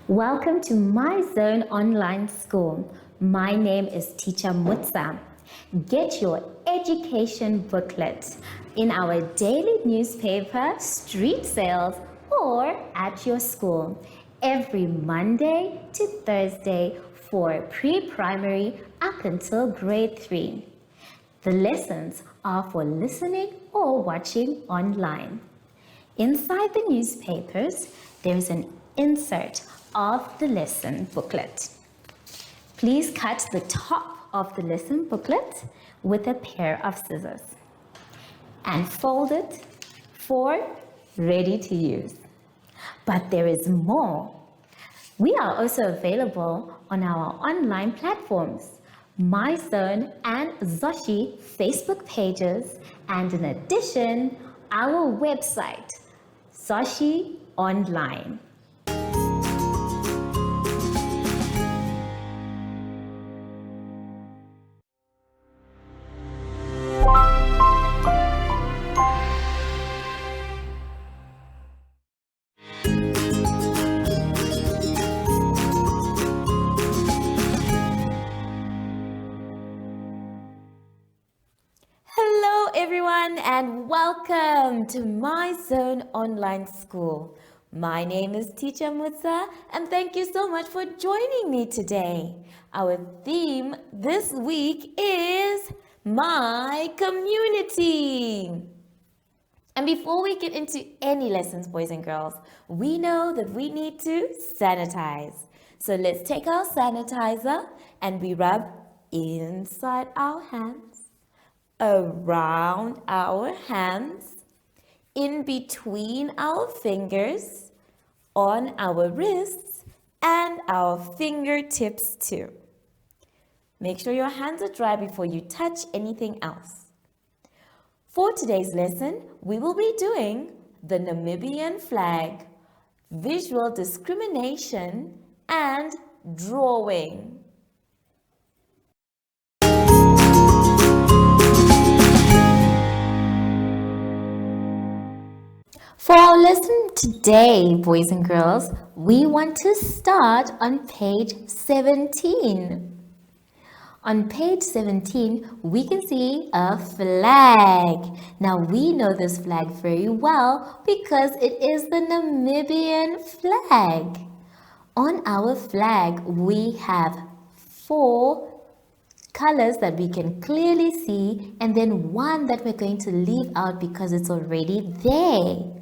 Welcome to My Zone Online School. My name is Teacher Mutsa. Get your education booklet in our daily newspaper, street sales, or at your school every Monday to Thursday for pre-primary up until grade 3. The lessons are for listening or watching online. Inside the newspapers, there is an insert of the lesson booklet. Please cut the top of the lesson booklet with a pair of scissors and fold it for ready to use. But there is more. We are also available on our online platforms, MyZone and Zoshi Facebook pages, and in addition, our website, Zoshi Online. Hello everyone and welcome to My Zone Online School. My name is Teacher Mutsa and thank you so much for joining me today. Our theme this week is My Community. And before we get into any lessons, boys and girls, we know that we need to sanitize. So let's take our sanitizer and we rub inside our hands, around our hands, in between our fingers, on our wrists, and our fingertips too. Make sure your hands are dry before you touch anything else. For today's lesson, we will be doing the Namibian flag, visual discrimination, and drawing. For our lesson today, boys and girls, we want to start on page 17. On page 17, we can see a flag. Now, we know this flag very well because it is the Namibian flag. On our flag, we have 4 colors that we can clearly see and then one that we're going to leave out because it's already there.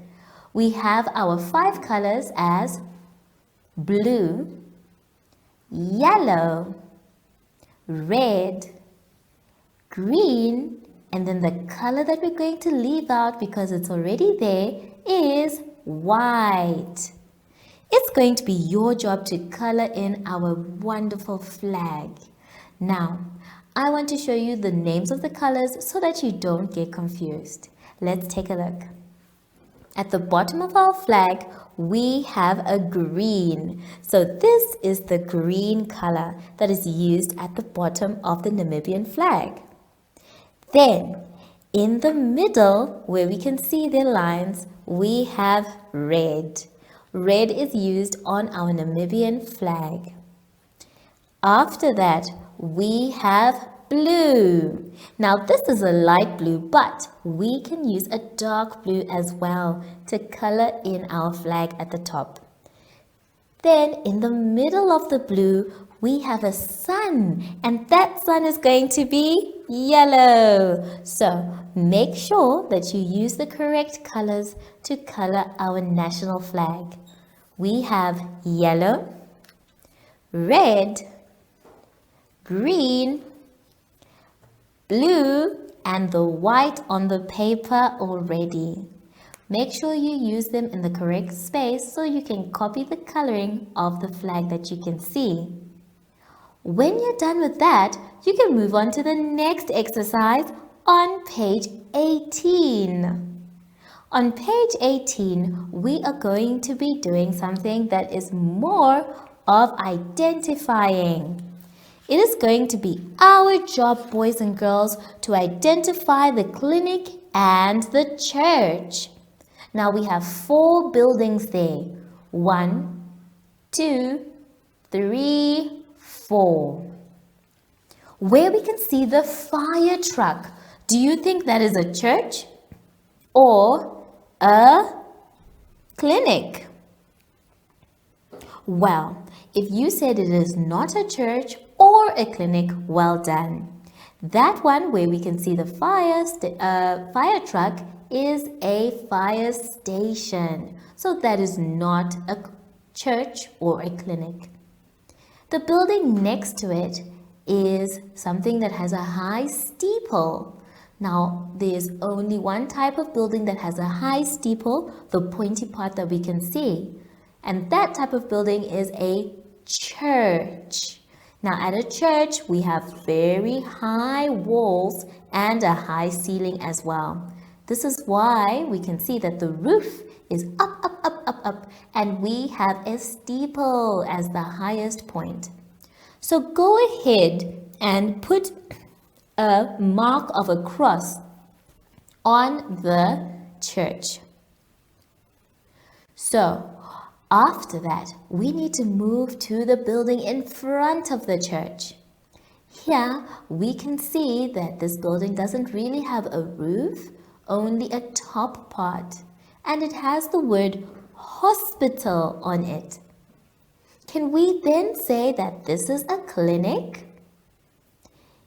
We have our 5 colors as blue, yellow, red, green, and then the color that we're going to leave out because it's already there is white. It's going to be your job to color in our wonderful flag. Now, I want to show you the names of the colors so that you don't get confused. Let's take a look. At the bottom of our flag, we have a green. So this is the green color that is used at the bottom of the Namibian flag. Then, in the middle, where we can see the lines, we have red. Red is used on our Namibian flag. After that, we have blue. Now this is a light blue, but we can use a dark blue as well to color in our flag at the top. Then in the middle of the blue, we have a sun, and that sun is going to be yellow. So make sure that you use the correct colors to color our national flag. We have yellow, red, green, blue, and the white on the paper already. Make sure you use them in the correct space so you can copy the coloring of the flag that you can see. When you're done with that, you can move on to the next exercise on page 18. On page 18, we are going to be doing something that is more of identifying. It is going to be our job, boys and girls, to identify the clinic and the church. Now we have 4 buildings there. 1, 2, 3, 4. Where we can see the fire truck. Do you think that is a church or a clinic? Well, if you said it is not a church or a clinic, well done. That one where we can see the fire truck is a fire station. So that is not a church or a clinic. The building next to it is something that has a high steeple. Now, there's only one type of building that has a high steeple, the pointy part that we can see. And that type of building is a church. Now, at a church, we have very high walls and a high ceiling as well. This is why we can see that the roof is up, and we have a steeple as the highest point. So go ahead and put a mark of a cross on the church. So after that, we need to move to the building in front of the church. Here we can see that this building doesn't really have a roof, only a top part, and it has the word hospital on it. Can we then say that this is a clinic?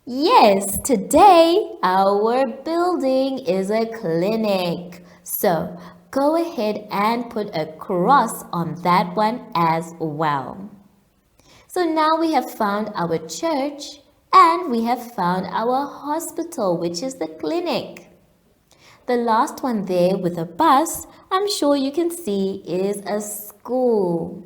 Yes, today our building is a clinic. So go ahead and put a cross on that one as well. So now we have found our church and we have found our hospital, which is the clinic. The last one there with a bus, I'm sure you can see, is a school.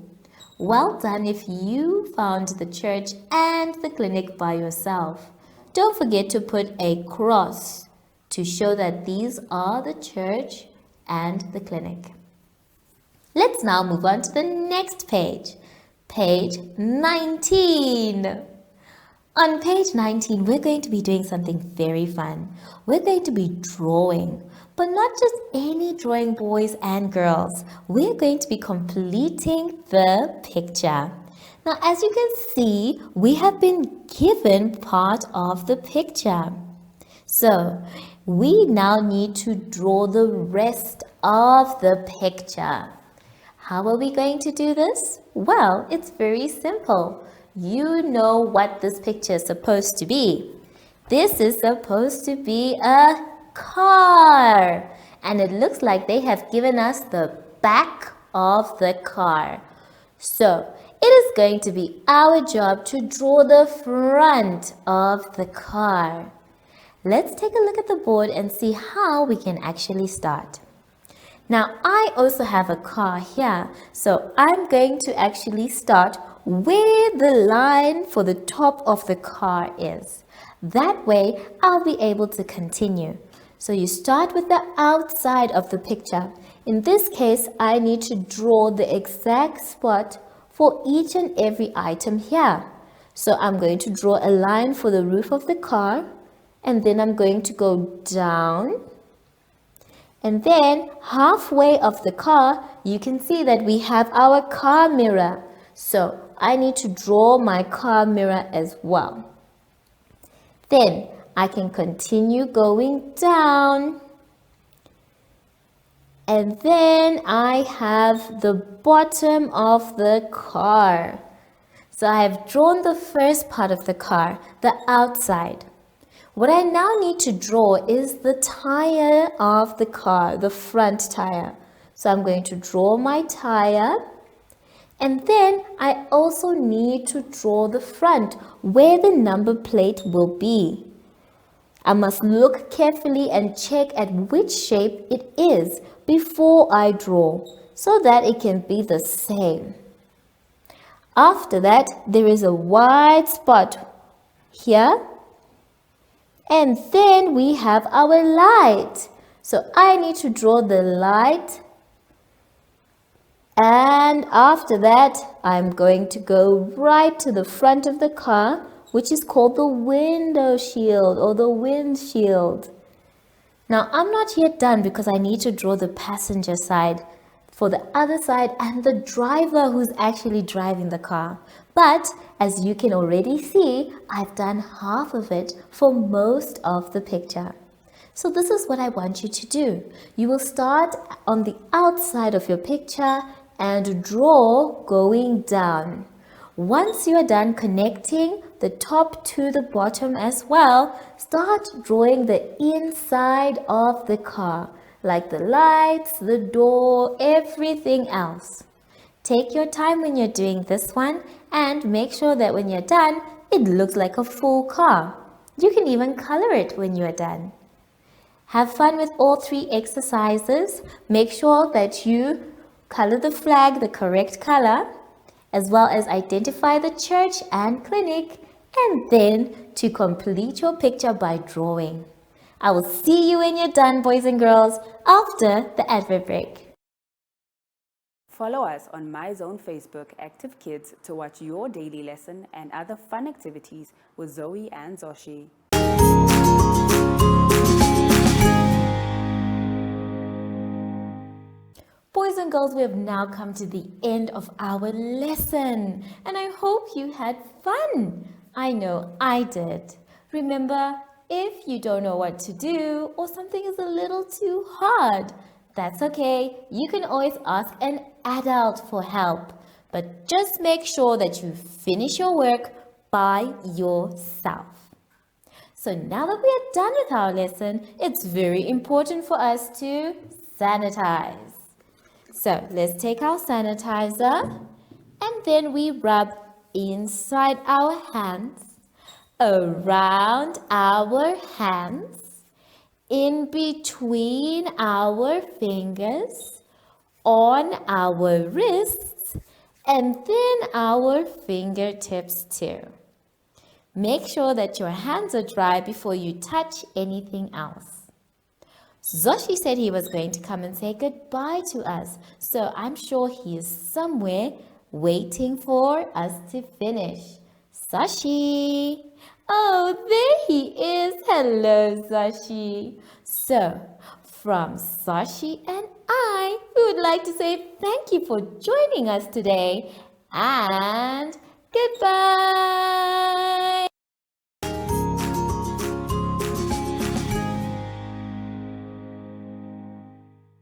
Well done if you found the church and the clinic by yourself. Don't forget to put a cross to show that these are the church and the clinic. Let's now move on to the next page, page 19. On page 19, we're going to be doing something very fun. We're going to be drawing, but not just any drawing, boys and girls. We're going to be completing the picture. Now, as you can see, we have been given part of the picture. So, we now need to draw the rest of the picture. How are we going to do this? Well, it's very simple. You know what this picture is supposed to be. This is supposed to be a car. And it looks like they have given us the back of the car. So, it is going to be our job to draw the front of the car. Let's take a look at the board and see how we can actually start. Now, I also have a car here, so I'm going to actually start where the line for the top of the car is. That way, I'll be able to continue. So you start with the outside of the picture. In this case, I need to draw the exact spot for each and every item here. So I'm going to draw a line for the roof of the car, and then I'm going to go down. And then halfway of the car, you can see that we have our car mirror. So I need to draw my car mirror as well. Then I can continue going down. And then I have the bottom of the car. So I have drawn the first part of the car, the outside. What I now need to draw is the tire of the car, the front tire. So I'm going to draw my tire. And then I also need to draw the front, where the number plate will be. I must look carefully and check at which shape it is before I draw, so that it can be the same. After that, there is a white spot here. And then we have our light. So I need to draw the light. And after that, I'm going to go right to the front of the car, which is called the window shield or the windshield. Now, I'm not yet done because I need to draw the passenger side. for the other side and the driver who's actually driving the car. But as you can already see, I've done half of it for most of the picture. So this is what I want you to do. You will start on the outside of your picture and draw going down. Once you are done connecting the top to the bottom as well, start drawing the inside of the car, like the lights, the door, everything else. Take your time when you're doing this one and make sure that when you're done, it looks like a full car. You can even color it when you're done. Have fun with all 3 exercises. Make sure that you color the flag the correct color, as well as identify the church and clinic, and then to complete your picture by drawing. I will see you when you're done, boys and girls, after the advert break. Follow us on MyZone Facebook Active Kids to watch your daily lesson and other fun activities with Zoe and Zoshi. Boys and girls, we have now come to the end of our lesson, and I hope you had fun. I know I did. Remember, if you don't know what to do or something is a little too hard, that's okay. You can always ask an adult for help, but just make sure that you finish your work by yourself. So now that we are done with our lesson, it's very important for us to sanitize. So let's take our sanitizer and then we rub inside our hands, around our hands, in between our fingers, on our wrists, and then our fingertips too. Make sure that your hands are dry before you touch anything else. Zoshi said he was going to come and say goodbye to us, so I'm sure he is somewhere waiting for us to finish. Zoshi! Oh, there he is. Hello, Zoshi. So, from Zoshi and I, we would like to say thank you for joining us today and goodbye!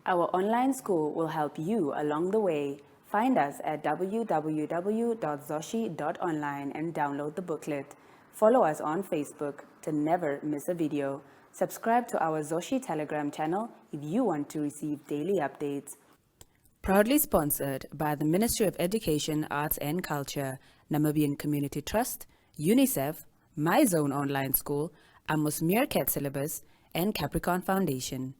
Our online school will help you along the way. Find us at www.zoshi.online and download the booklet. Follow us on Facebook to never miss a video. Subscribe to our Zoshi Telegram channel if you want to receive daily updates. Proudly sponsored by the Ministry of Education, Arts and Culture, Namibian Community Trust, UNICEF, MyZone Online School, Amos Meerkat Syllabus, and Capricorn Foundation.